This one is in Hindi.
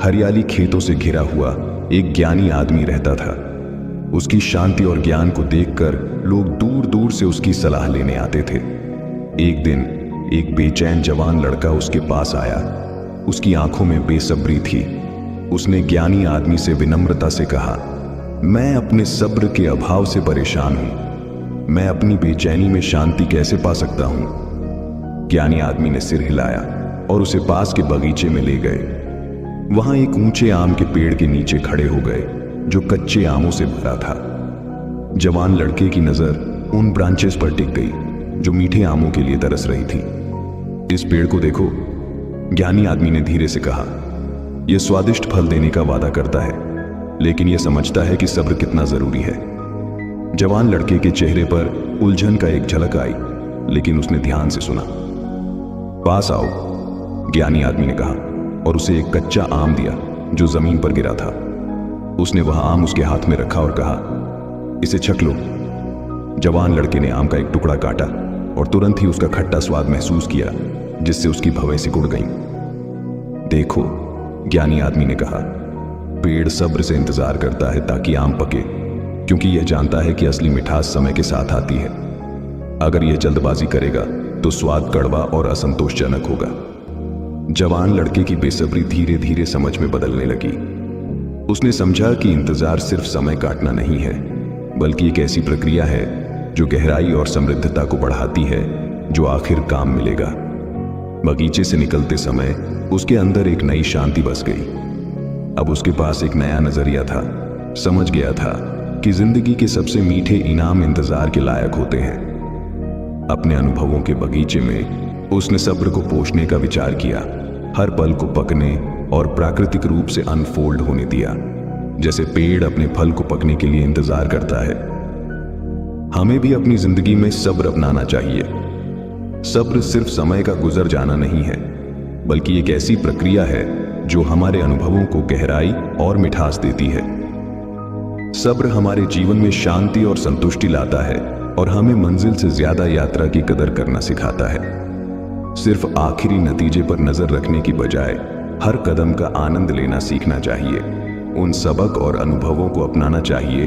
हरियाली खेतों से घिरा हुआ एक ज्ञानी आदमी रहता था। उसकी शांति और ज्ञान को देखकर लोग दूर दूर से उसकी सलाह लेने आते थे। एक दिन एक बेचैन जवान लड़का उसके पास आया। उसकी आंखों में बेसब्री थी। उसने ज्ञानी आदमी से विनम्रता से कहा, मैं अपने सब्र के अभाव से परेशान हूं। मैं अपनी बेचैनी में शांति कैसे पा सकता हूं? ज्ञानी आदमी ने सिर हिलाया और उसे पास के बगीचे में ले गए। वहां एक ऊंचे आम के पेड़ के नीचे खड़े हो गए जो कच्चे आमों से भरा था। जवान लड़के की नजर उन ब्रांचेस पर टिक गई जो मीठे आमों के लिए तरस रही थी। इस पेड़ को देखो, ज्ञानी आदमी ने धीरे से कहा। यह स्वादिष्ट फल देने का वादा करता है, लेकिन यह समझता है कि सब्र कितना जरूरी है। जवान लड़के के चेहरे पर उलझन का एक झलक आई, लेकिन उसने ध्यान से सुना। पास आओ, ज्ञानी आदमी ने कहा और उसे एक कच्चा आम दिया जो जमीन पर गिरा था। उसने वह आम उसके हाथ में रखा और कहा, इसे छक लो। जवान लड़के ने आम का एक टुकड़ा काटा और तुरंत ही उसका खट्टा स्वाद महसूस किया, जिससे उसकी भवें सिकुड़ गईं। देखो, ज्ञानी आदमी ने कहा, पेड़ सब्र से इंतजार करता है ताकि आम पके, क्योंकि यह जानता है कि असली मिठास समय के साथ आती है। अगर यह जल्दबाजी करेगा तो स्वाद कड़वा और असंतोषजनक होगा। जवान लड़के की बेसब्री धीरे धीरे समझ में बदलने लगी। उसने समझा कि इंतजार सिर्फ समय काटना नहीं है, बल्कि एक ऐसी प्रक्रिया है जो गहराई और समृद्धता को बढ़ाती है, जो आखिर काम मिलेगा। बगीचे से निकलते समय उसके अंदर एक नई शांति बस गई। अब उसके पास एक नया नजरिया था। समझ गया था कि जिंदगी के सबसे मीठे इनाम इंतजार के लायक होते हैं। अपने अनुभवों के बगीचे में उसने सब्र को पोषने का विचार किया, हर पल को पकने और प्राकृतिक रूप से अनफोल्ड होने दिया, जैसे पेड़ अपने फल को पकने के लिए इंतजार करता है। हमें भी अपनी जिंदगी में सब्र अपनाना चाहिए। सब्र सिर्फ समय का गुजर जाना नहीं है, बल्कि एक ऐसी प्रक्रिया है जो हमारे अनुभवों को गहराई और मिठास देती है। सब्र हमारे जीवन में शांति और संतुष्टि लाता है और हमें मंजिल से ज्यादा यात्रा की कदर करना सिखाता है। सिर्फ आखिरी नतीजे पर नजर रखने की बजाय हर कदम का आनंद लेना सीखना चाहिए। उन सबक और अनुभवों को अपनाना चाहिए